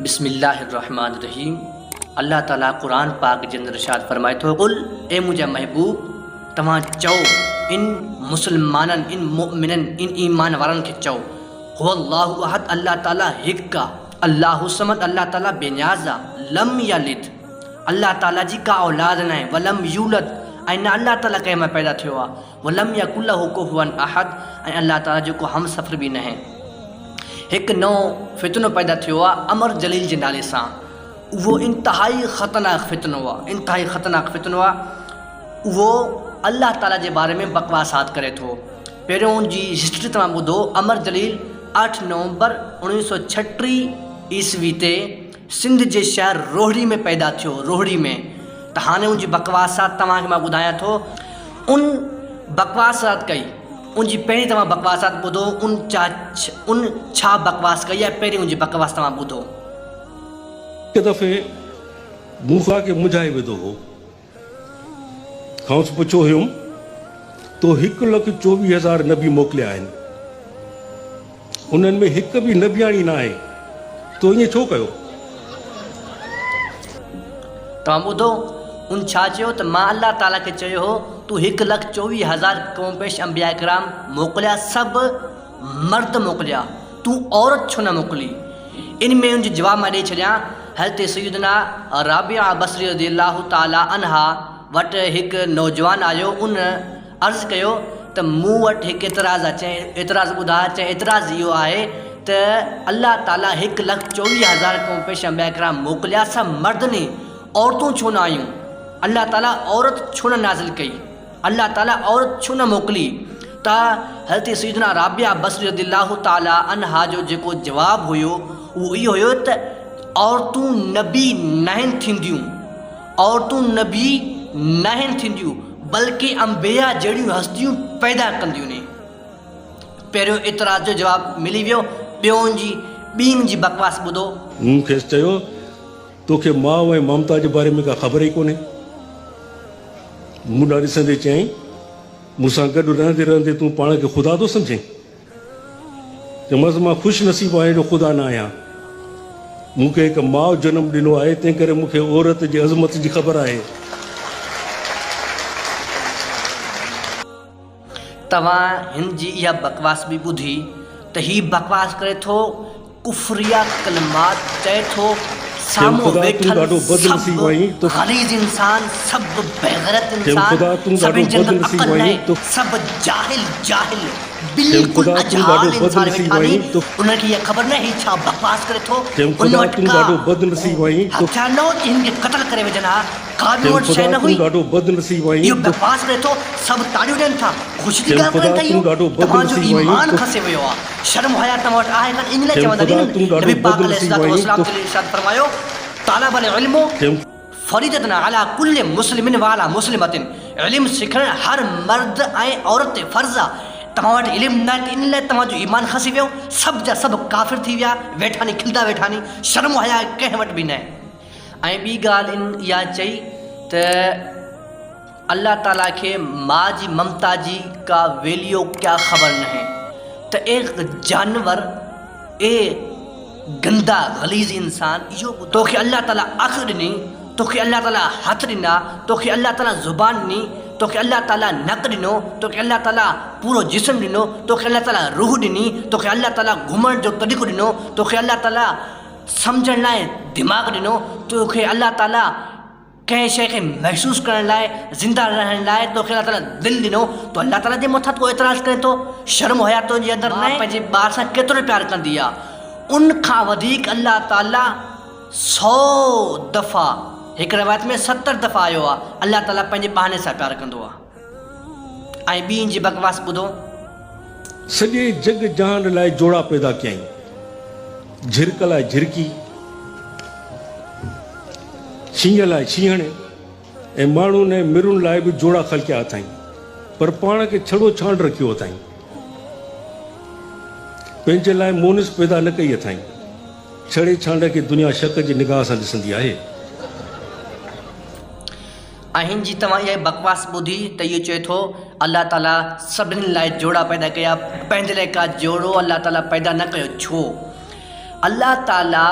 بسم اللہ الرحمن الرحیم. اللہ تعالیٰ قرآن پاک کے اندر ارشاد فرمائے تو قل اے مجھے محبوب تمہاں چو ان مسلمانن ان مؤمنن ان ایمان وارن کے چو هو اللہ احد اللہ تعالیٰ ہکا اللہ الصمد اللہ تعالیٰ بے نیازا لم یلد اللہ تعالیٰ جی کا اولاد نہ ہے ولم یولد ऐं न अल्लाह ताला कंहिं मां पैदा थियो आहे वलम यकुल लहू कुफुवन अहद ऐं अल्लाह ताला जेको हम सफ़र बि न आहे. हिकु नओं फितनो पैदा थियो आहे अमर जलील जे नाले सां. उहो इंतिहाई ख़तरनाक फितनो आहे, इंतिहाई ख़तरनाक फितनो आहे. उहो अल्लाह ताला जे बारे में बकवासात करे थो. पहिरियों जी हिस्ट्री तव्हां ॿुधो. अमर जलील 8 नवंबर 1936 ईस्वी ते सिंध जे शहर रोहड़ी में पैदा थियो. रोहड़ी में त हाणे उनजी बकवासात तव्हांखे मां ॿुधायां थो. उन बकवासात कई उनजी पहिरीं तव्हां बकवासात ॿुधो. उन छा बकवास कई आहे पहिरीं उनजी बकवास तव्हां ॿुधो. हिकु दफ़े मूसा खे मुंझाए विधो हो. खांसि पुछियो हुयुमि तो 1,24,000 नबी मोकिलिया आहिनि, उन्हनि में हिकु बि नबियाणी न आहे, तो ईअं छो कयो? तव्हां ॿुधो उन छा चयो त मां अल्लाह ताला खे चयो हो तूं 1,24,000 क़ौम पेश अंबिया इकराम मोकिलिया, सभु मर्द मोकिलिया, तूं औरत छो न मोकिली? इन में उनजो जवाबु मां ॾेई छॾियां. हज़रत सैयदना राबिआ बसरी रज़ियल्लाहु ताला अन्हा वटि हिकु नौजवान आयो. उन अर्ज़ु कयो त मूं वटि हिकु एतिराज़ु आहे. एतिराज़ु ॿुधा. एतिराज़ु इहो आहे त अल्लाह ताला 1,24,000 क़ौम पेश अंबिया इकराम मोकिलिया, सभु मर्द ने, औरतूं छो न आयूं? अल्लाह ताला औरत छो न नाज़िल कई? अल्लाह ताला औरत छो न मोकिली? त हज़रत सैयदना राबिआ बसरी रज़ियल्लाहु ताला अन्हा जो जेको जवाबु हुयो उहो इहो हुयो त औरतूं नबी न आहिनि थींदियूं, औरतूं नबी न आहिनि थींदियूं, बल्कि अंबिया जहिड़ियूं हस्तियूं पैदा कंदियूं आहिनि. पहिरियों एतिराज़ जो जवाबु मिली वियो. ॿीं जी बकवास ॿुधो. मूं खेसि चयो तोखे माउ ऐं ममता जे बारे में का ख़बर ई कोन्हे. मूं ॾांहुं ॾिसंदे चयईं मूंसां गॾु रहंदे रहंदे तूं पाण खे ख़ुदा थो सम्झे? चयोमांसि मां ख़ुशि नसीबु आहियां जो ख़ुदा न आहियां. मूंखे हिकु माउ जनमु ॾिनो आहे, तंहिं करे मूंखे औरत जी अज़मत जी ख़बर आहे. तव्हां हिन जी इहा बकवास बि ॿुधी त हीउ बकवास करे थो, कुफरिया कलमात चए थो. साम्हूं वेठल सभु ग़लीज़ इंसान, सभु बेग़ैरत इंसान, सभिनि जे अंदरि अक़ल न आहे, सभु जाहिल बिल्कुलु अजहाल इंसान वेठा आहिनि. उनखे इहा ख़बर न आहे छा बकवास करे थो. उन वटि का हथियार न हो कि हिन खे क़तल करे विझनि हा. का बि वटि शइ न हुई. इहो बकवास करे थो. सभु ताड़ियूं ॾियनि था, ख़ुशी जी ॻाल्हि कोन्हे कई. तव्हांजो ईमान खसे वियो आहे. शर्म हया तव्हां वटि आहे कान. इन लाइ चवंदा आहिनि नबी पाक अलैहिस्सलाम ते इरशाद फरमायो तालबुल इल्म फरीदतन अला कुल्ल मुस्लिमिन व अला मुस्लिमतिन. इल्मु सिखणु हर मर्द ऐं औरत ते फ़र्ज़ु आहे. तव्हां वटि इल्मु न आहे, इन लाइ तव्हांजो ईमान खसी वियो. सभु जा सभु काफ़िर थी विया, वेठानी खिलंदा वेठानी. शर्म हया कंहिं वटि बि न आहे. ऐं ॿी ॻाल्हि इहा चई त अल्लाह ताला खे माउ जी ममता जी का वैल्यू क्या ख़बर न है. त ए जानवर, ए गंदा ग़लीज़ इंसान, इहो तोखे अल्लाह ताला अखि ॾिनी, तोखे अल्लाह ताला हथ ॾिना, तोखे अल्लाह ताला ज़ुबान ॾिनी, तोखे अल्लाह ताला नक ॾिनो, तोखे अल्लाह ताला पूरो जिस्म ॾिनो, तोखे अल्लाह ताला रूह ॾिनी, तोखे अल्लाह ताला घुमण जो तरीक़ो ॾिनो, तोखे अल्लाह ताला सम्झण लाइ दिमाग़ ॾिनो, तोखे अल्लाह ताला कंहिं शइ खे महसूसु करण लाइ, ज़िंदा रहण लाइ तोखे अल्लाह ताला दिलि ॾिनो. तो अल्लाह ताला जे मथां को एतिराज़ु करे थो? शर्म हया तुंहिंजे अंदरि न आहे? पंहिंजे ॿार सां केतिरो प्यारु कंदी आहे. उन खां वधीक अल्लाह ताला 100 दफ़ा, हिकु रिवायत में 70 दफ़ा आयो आहे, अल्लाह ताला पंहिंजे बहाने सां प्यारु कंदो आहे. ऐं ॿी जी बकवास ॿुधो. सॼे जग जहान लाइ जोड़ा पैदा कयईं, झिरक लाइ झिरकी, शींहं लाइ शींहण, ऐं माण्हुनि ऐं मिरुनि लाइ बि जोड़ा ख़लकिया अथई, पर पाण खे छड़ो छांड रखियो अथई. पंहिंजे लाइ मोनिस पैदा न कई अथई. छड़े छांड खे दुनिया शक जी निगाह सां ॾिसंदी आहे. ऐं हिन जी तव्हां इहा बकवास ॿुधी त इहो चए थो अल्लाह ताला सभिनी लाइ जोड़ा पैदा कया, पंहिंजे लाइ का जोड़ो अल्लाह ताला पैदा न कयो. छो? अल्लाह ताला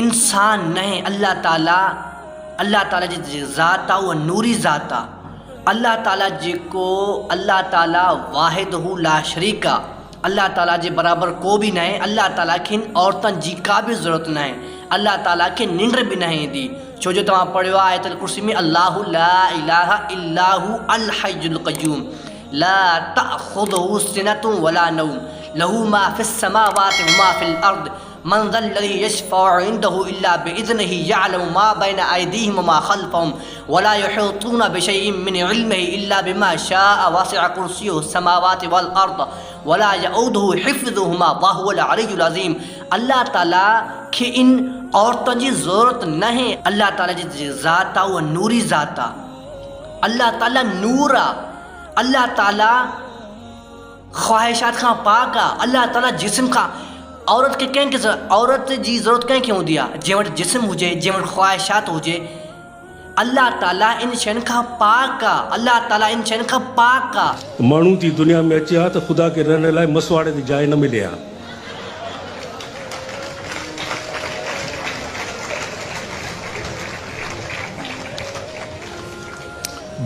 इंसान न आहे। अल्लाह ताला जी ज़ात आहे उहा नूरी ज़ात आहे। अल्लाह ताला जेको अल्लाह ताला वाहिदहू ला शरीक आहे। अल्लाह ताला जे बराबरि को बि न आहे। अल्लाह ताला खे औरतुनि जी का बि ज़रूरत न आहे। अल्लाह ताला खे निंड बि न ईंदी, छो जो तव्हां पढ़ियो आहे आयतुल कुर्सी में अल्लाहु ला इलाहा इल्लाहु अल हय्युल क़य्यूम ला तअख़ुज़ुहु सिनतुन वला नौम लहू मा फिस समावाति व मा फिल अर्द मन ज़ल्लज़ी यशफ़अउ इंदहु इल्ला बिइज़्निही यअलमु मा बैन अयदीहिम व मा ख़ल्फ़हुम वला युहीतूना बिशैइन मिन इल्मिही इल्ला बिमा शाअ वसिअ कुर्सियुहु समावाति वल अर्द वला यऊदुहु हिफ़्ज़ुहुमा व हुवल अलिय्युल अज़ीम। अल्लाह ताला खे इन औरतुनि जी ज़रूरत न आहे। अल्लाह ताला जी ज़ात आहे उहा नूरी ज़ात आहे। अल्लाह ताला नूर आहे। अल्लाह ताला ख़्वाहिशात खां पाक आहे। अल्लाह ताला जिस्म खां औरत खे कंहिंखे औरत जी ज़रूरत कंहिंखे हूंदी आहे? जंहिं वटि जिस्म हुजे, जंहिं वटि ख़्वाहिशात हुजे। अल्लाह ताला इन शयुनि खां पाक आहे। अल्लाह ताला इन शयुनि खां पाक आहे। माण्हू थी दुनिया में अचे हा त ख़ुदा खे रहण लाइ मसवाड़े ते जाइ न मिले हा।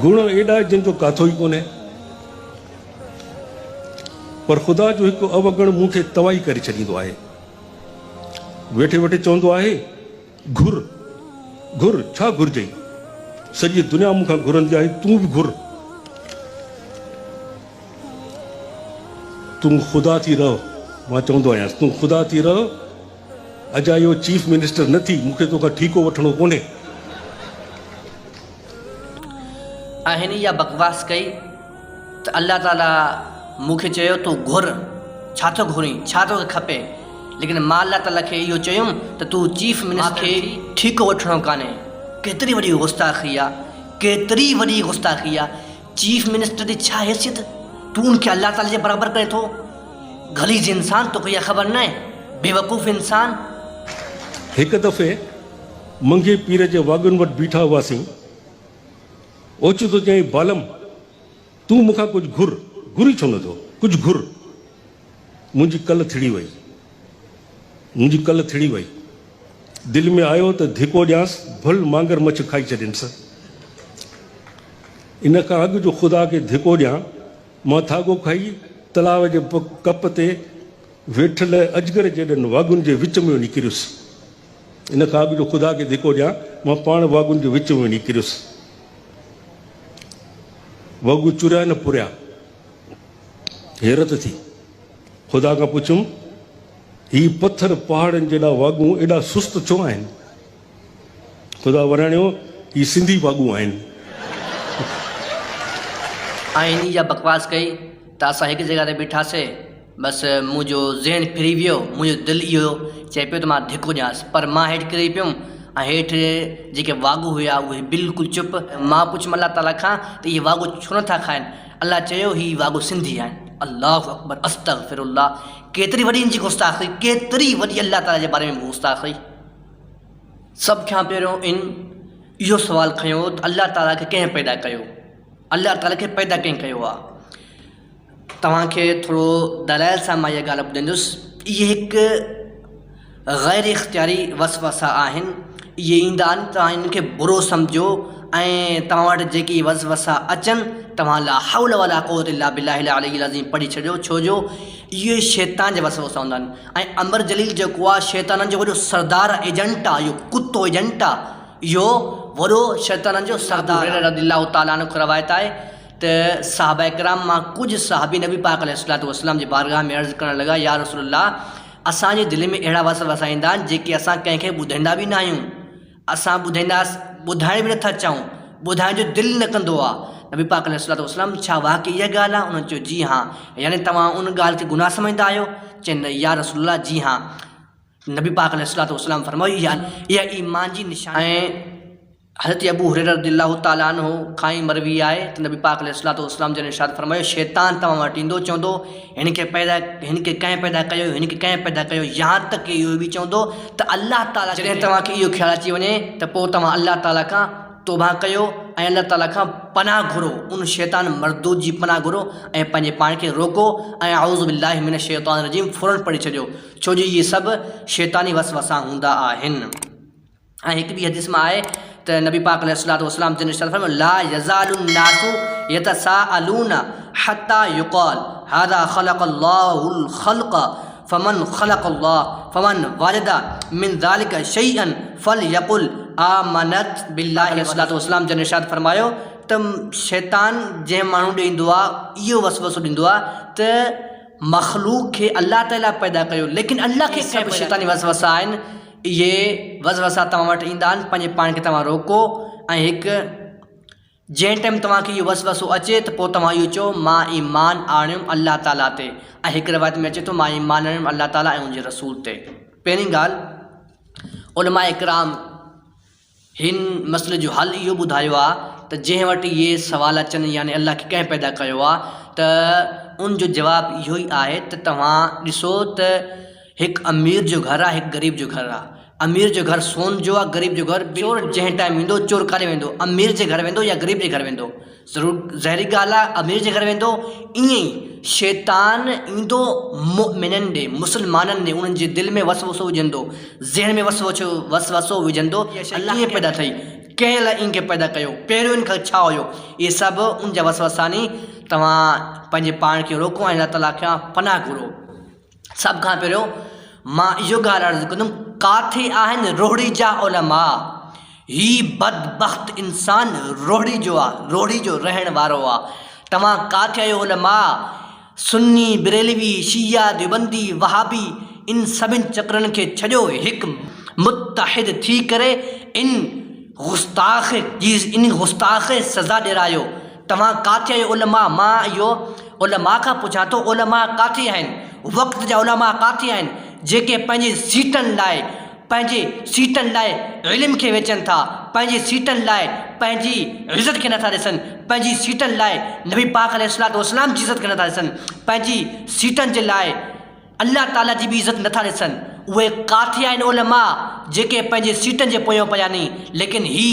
गुण एॾा जिन जो काथो ई कोन्हे, पर ख़ुदा जो हिकु अवगुण मूंखे तबाही करे छॾींदो आहे। वेठे वेठे चवंदो आहे घुर घुर, छा घुरिजई? सॼी दुनिया मूंखां घुरंदी आहे, तूं बि घुर। तूं ख़ुदा थी रह, मां चवंदो आहियां तूं ख़ुदा थी रह। अॼु इहो चीफ मिनिस्टर न थी, मूंखे तोखां ठीको वठणो कोन्हे। हिन इहा बकवास कई त अल्लाह ताला मूंखे चयो तूं घुर, छा थो घुरीं, छा तोखे खपे? लेकिन मां अल्लाह ताला खे इहो चयुमि त तूं चीफ मिनिस्टर खे ठीको वठणो कान्हे। केतिरी वॾी गुस्ताखी आहे, केतिरी वॾी गुस्ताखी आहे। चीफ मिनिस्टर जी छा हैसियत? तूं उनखे अल्लाह ताला जे बराबरि करे थो। गलीज़ इंसान, तोखे इहा ख़बर न आहे? बेवकूफ़ इंसान। हिकु दफ़े मंगे पीर जे वाॻुनि वटि बीठा हुआसीं। ओचितो चई बालम तूं मूंखां कुझु घुरी छो नथो? कुझु घुर। मुंहिंजी कल्ह थिड़ी वई। दिलि में आयो त धिको ॾियांसि, भल मांगर मछ खाई छॾियसि। इन खां अॻु जो ख़ुदा खे धिको ॾियां, मां थागो खाई तलाव जे कप ते वेठल अजगर जहिड़नि वाॻुनि जे विच में वञी किरियुसि। इन खां अॻु जो ख़ुदा खे धिको ॾियां, मां पाण वाॻुनि जे विच में वञी किरियुसि। वॻु चुरिया न पुरिया। हैरत थी। ख़ुदा खां पुछियुमि ही पत्थर पहाड़नि जेॾा वाॻूं एॾा सुस्त छो आहिनि? ख़ुदा वराणियो ही सिंधी वाॻूं आहिनि। इन इहा बकवास कई त असां हिकु जॻह ते बीठासीं। बसि मुंहिंजो ज़हन फिरी वियो, मुंहिंजो दिलि इहो चए पियो त मां धिको ॾियांसि, पर मां हेठि किरी पियुमि ऐं हेठि जेके वाॻू हुआ उहे बिल्कुलु चुप। मां पुछियुमि अल्लाह ताला खां त इहे वाॻू छो नथा खाइनि? अल्लाह चयो हीअ वाॻू सिंधी आहिनि। अल्लाहु अकबर, अस्तग़फिरुल्लाह। केतिरी वॾी हिनजी गुस्ताख़ी, केतिरी वॾी अल्लाह ताला जे बारे में गुस्ताख़ी। सभ खां पहिरियों इहो सुवालु खयो त अल्लाह ताला खे कंहिं पैदा कयो? अल्लाह ताला खे पैदा कंहिं कयो आहे? तव्हांखे थोरो दलाइल सां मां इहा ॻाल्हि ॿुधाईंदुसि। इहे हिकु ग़ैर इख़्तियारी वसवसा आहिनि। इहे ईंदा आहिनि, तव्हां इनखे बुरो सम्झो ऐं तव्हां वटि जेकी वसवसा अचनि तव्हां ला हौल वला क़ुव्वत इल्ला बिल्लाहिल अलिय्यिल अज़ीम पढ़ी छॾियो, छो जो इहे शैतान जे वसवसा हूंदा आहिनि। ऐं अमर जलील जेको आहे शैताननि जो वॾो सरदार एजेंट आहे, इहो कुतो एजेंट आहे, इहो वॾो शैताननि जो सरदार। रज़ियल्लाहु ताला अन्हु रवायत आहे त सहाबा किराम मां कुझु सहाबी नबी पाक अलैहिस्सलातु वस्सलाम जी बारगाह में अर्ज़ु करणु लॻा, या रसूलल्लाह असांजे दिलि में अहिड़ा वसवसा ईंदा आहिनि जेके असां कंहिंखे ॿुधाईंदा बि न आहियूं। असां ॿुधाइण बि नथा चाहियूं, ॿुधाइण जो दिलि न कंदो आहे। नबी पाक अलैहिस्सलातु वस्सलाम चयो छा वाक़ई इहा ॻाल्हि आहे? उन्हनि चयो जी हाँ। यानी तव्हां उन ॻाल्हि खे गुनाह सम्झंदा आहियो? चवनि या रसूलल्लाह जी हाँ। नबी पाक अलैहिस्सलातु वस्सलाम फरमायो इहा ईमान जी निशानी। ऐं हज़रत अबू हुरैरा रज़ियल्लाहु ताला अन्हु खां ई मरवी आहे त नबी पाक अलैहिस्सलातु वस्सलाम जन इरशाद फरमायो शैतान तव्हां वटि ईंदो चवंदो हिन खे कंहिं पैदा कयो, हिन खे कंहिं पैदा कयो, यहाँ तक इहो बि चवंदो त अल्लाह ताला। जॾहिं तव्हांखे इहो ख़्यालु अची वञे त पोइ तव्हां अल्लाह ताला खां तौबा कयो ऐं अल्लाह ताला खां पनाह घुरो, उन शैतान मरदूद जी पनाह घुरो ऐं पंहिंजे पाण खे रोको ऐं आऊज़ु बिल्लाहि मिनश शैतानिर रजीम फ़ौरन पढ़ी छॾियो, छो जो इहे सभु शैतानी वसवसा हूंदा आहिनि। ऐं हिकु ॿी हदीस में आहे त नबी पाक अलैहिस्सलातु वस्सलाम जिन इरशाद फरमायो ला यज़ालु नासु यतसाअलूना हत्ता युक़ाल हाज़ा ख़लक़ल्लाहुल ख़ल्क़ फमन ख़लक़ल्लाह फमन वजदा मिन ज़ालिका शैअन फलयक़ुल आमनत बिल्लाहि। अलैहिस्सलातु वस्सलाम जिन इरशाद फरमायो त शैतान जंहिं माण्हू ॾे ईंदो आहे इहो वसवसो ॾींदो आहे त मख़लूक खे अल्लाह ताला पैदा कयो, लेकिन अल्लाह खे सभु शैतानी वसवसा आहिनि। इहे वसवसा तव्हां वटि ईंदा आहिनि, पंहिंजे पाण खे तव्हां रोको। ऐं हिकु जंहिं टाइम तव्हांखे इहो वसवसो अचे त पोइ तव्हां इहो चओ मां ईमान आणियुमि अल्लाह ताला ते। ऐं हिकु रिवायत में अचे थो मां ईमान आणियुमि अल्लाह ताला ऐं उनजे रसूल ते। पहिरीं ॻाल्हि उलमा इकराम हिन मसइले जो हल इहो ॿुधायो आहे त जंहिं वटि इहे सवाल अचनि यानी अल्लाह खे कंहिं पैदा कयो आहे त उनजो जवाबु इहो ई आहे त तव्हां ॾिसो त हिकु अमीर जो घरु आहे, हिकु ग़रीब जो घरु आहे। अमीर जो घरु सोन जो आहे, ग़रीब जो घरु चोर जंहिं टाइम ईंदो चोर काॾे वेंदो, अमीर जे घर वेंदो या ग़रीब जे घर वेंदो। ज़रूरु ज़ाहिरी ॻाल्हि आहे अमीर जे घर वेंदो। ईअं ई शैतान ईंदो मुमिननि ॾे, मुस्लमाननि ॾे, उन्हनि जे दिलि में वसवसो विझंदो, ज़हन में वसवसो विझंदो। अल्लाह कीअं पैदा थई, कंहिं लाइ इन खे पैदा कयो, पहिरियों इन खां छा हुयो, इहे सभु उन जा वसवसा नी। तव्हां पंहिंजे पाण खे रोको ऐं अल्लाह ताला खां पनाह घुरो। सभ खां पहिरियों मां इहो ॻाल्हि अर्ज़ु कंदुमि, किथे आहिनि रोहड़ी जा उलमा? ही बदबख़्त इंसान रोहड़ी जो आहे, रोहड़ी जो रहण वारो आहे। तव्हां किथे आहियो उलमा? सुन्नी, बरेलवी, शिया, देवबंदी, वहाबी, इन सभिनि चक्रनि खे छॾियो, हिकु मुत्तहिद थी करे इन गुस्ताख़ सज़ा ॾिरायो। तव्हां किथे आहियो उलमा? मां इहो उलमा खां पुछां थो, उलमा किथे आहिनि? वक़्त जा उलमा किथे आहिनि जेके पंहिंजे सीटनि लाइ इल्म खे वेचनि था, पंहिंजे सीटनि लाइ पंहिंजी इज़त खे नथा ॾिसनि, पंहिंजी सीटनि लाइ नबी पाक अलैहिस्सलातु वस्सलाम जी इज़त खे नथा ॾिसनि, पंहिंजी सीटनि जे लाइ अल्लाह ताला जी बि इज़त नथा ॾिसनि? उहे किथे आहिनि उलमा जेके पंहिंजे सीटनि जे पोयां पिया नी? लेकिन ही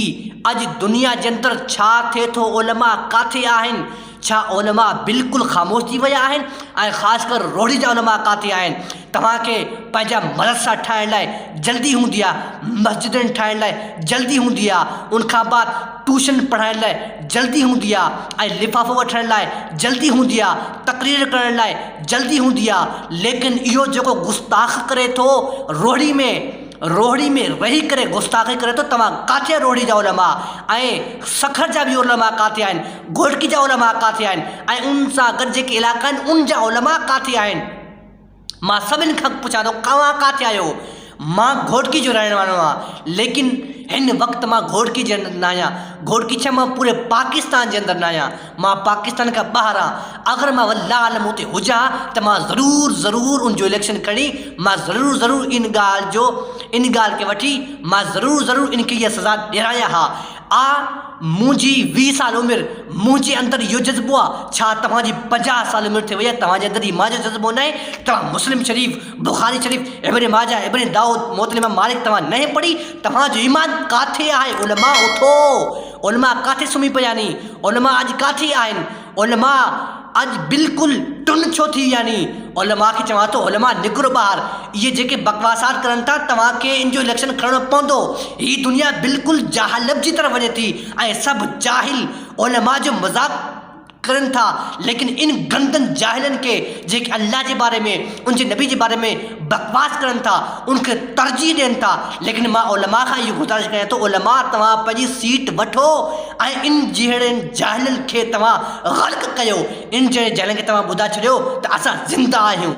अॼु दुनिया जे अंदरि छा थिए थो, उलमा किथे आहिनि? छा उलमा बिल्कुलु ख़ामोश थी विया आहिनि? ऐं ख़ासि कर रोहड़ी जा उलमा किथे आहिनि? तव्हांखे पंहिंजा मदरसा ठाहिण लाइ जल्दी हूंदी आहे, मस्जिदनि ठाहिण लाइ जल्दी हूंदी आहे, उनखां बाद ट्यूशन पढ़ाइण लाइ जल्दी हूंदी आहे, ऐं लिफ़ाफ़ो वठण लाइ जल्दी हूंदी आहे, तक़रीर करण लाइ जल्दी हूंदी आहे। लेकिन इहो जेको गुस्ताख़ करे थो रोहड़ी में रही करे गुस्ताख़ी करे थो, तव्हां किथे रोहड़ी जा उलमा? ऐं सखर जा बि उलमा किथे आहिनि? घोटकी जा उलमा किथे आहिनि? ऐं उन सां गॾु जेके इलाइक़ा आहिनि उन जा उलमा किथे आहिनि? मां सभिनि खां पुछां थो, तव्हां किथे आहियो? मां घोटकी जो रहण वारो आहियां, लेकिन हिन वक़्तु मां घोटकी जे अंदरि न आहियां। घोटकी छा, मां पूरे पाकिस्तान जे अंदरि न आहियां, मां पाकिस्तान खां ॿाहिरि आहियां। अगरि मां वल्लाह आलम उते हुजां त मां ज़रूरु उनजो इलेक्शन खणी, मां ज़रूरु इन ॻाल्हि खे वठी मां ज़रूरु इनखे इहा सज़ा ॾियारायां हा। मुंहिंजी 20 साल उमिरि, मुंहिंजे अंदरि इहो जज़्बो आहे। छा तव्हांजी 50 साल उमिरि थी वई आहे, तव्हांजे अंदरि ईमान जो जज़्बो न आहे? तव्हां मुस्लिम शरीफ़, बुख़ारी शरीफ़, इब्न माजा, इब्न दाऊद, मुवत्ता इमाम मालिक तव्हां न पढ़ी? तव्हांजो ईमान किथे आहे? उलमा उथो, उलमा किथे सुम्ही पिया नी? उलमा अॼु किथे आहिनि? उलमा अॼु बिल्कुलु टुन छो थी विया नी? उलमा खे चवां थो, उलमा निकिरो ॿाहिरि। इहे जेके बकवासात करनि था, तव्हांखे इन जो इलेक्शन खणणो पवंदो। हीअ दुनिया बिल्कुलु जाहिलत जी तरफ़ वञे थी, ऐं सभु जाहिल उलमा जो मज़ाक़ करनि था। लेकिन इन गंदनि जाहिलनि खे जेके अल्लाह जे बारे में, उनजे नबी जे बारे में बकवास करनि था, उनखे तरजीह ॾियनि था। लेकिन मां उलमा खां इहो गुज़ारिश कयां थो, उलमा तव्हां पंहिंजी सीट वठो ऐं इन जहिड़नि जाहिलनि खे तव्हां ग़ल्क़ कयो। इन जहिड़े जाहिलनि खे तव्हां ॿुधाए छॾियो त असां ज़िंदा आहियूं।